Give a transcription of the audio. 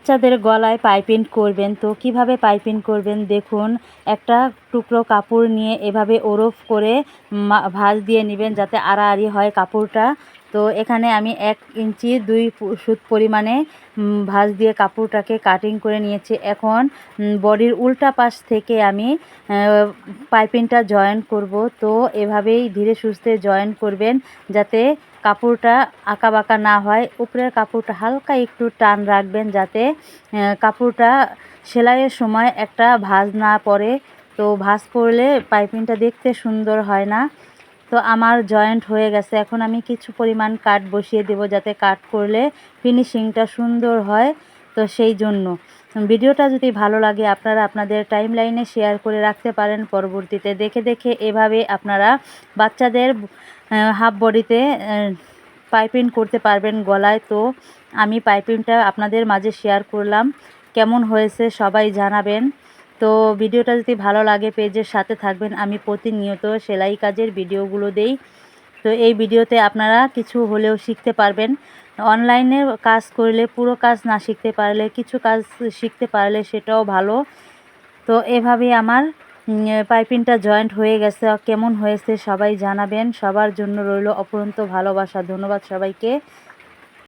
বাচ্চাদের গলায় পাইপিং করবেন, তো কিভাবে পাইপিং করবেন দেখুন। একটা টুকরো কাপড় নিয়ে এভাবে ওরফ করে ভাঁজ দিয়ে নেবেন যাতে আড়াআড়ি হয় কাপড়টা। তো এখানে আমি 1 ইঞ্চি 2 সুত পরিমাণে ভাঁজ দিয়ে কাপড়টাকে কাটিং করে নিয়েছি। এখন বডির উল্টা পাশ থেকে আমি পাইপিংটা জয়েন করব। তো এভাবেই ধীরে সুস্থে জয়েন করবেন যাতে কাপড়টা আঁকাবাঁকা না হয়। উপরের কাপড়টা হালকা একটু টান রাখবেন যাতে কাপড়টা সেলাইয়ের সময় একটা ভাঁজ না পড়ে। তো ভাঁজ পড়লে পাইপিংটা দেখতে সুন্দর হয় না। তো আমার জয়েন্ট হয়ে গেছে। এখন আমি কিছু পরিমাণ কাট বসিয়ে দেব যাতে কাট করলে ফিনিশিংটা সুন্দর হয়। তো সেই জন্য ভিডিওটা যদি ভালো লাগে আপনারা আপনাদের টাইমলাইনে শেয়ার করে রাখতে পারেন। পরবর্তীতে দেখে দেখে এভাবে আপনারা বাচ্চাদের হাফ বডিতে পাইপিং করতে পারবেন গলায়। তো আমি পাইপিংটা আপনাদের মাঝে শেয়ার করলাম, কেমন হয়েছে সবাই জানাবেন। তো ভিডিওটা যদি ভালো লাগে পেজের সাথে থাকবেন। আমি প্রতিনিয়ত সেলাই কাজের ভিডিওগুলো দেই। তো এই ভিডিওতে আপনারা কিছু হলেও শিখতে পারবেন। অনলাইনে কাজ করলে পুরো কাজ না শিখতে পারলে কিছু কাজ শিখতে পারলে সেটাও ভালো। তো এভাবেই আমার পাইপিংটা জয়েন্ট হয়ে গেছে। কেমন হয়েছে সবাই জানাবেন। সবার জন্য রইল অপরন্ত ভালোবাসা। ধন্যবাদ সবাইকে।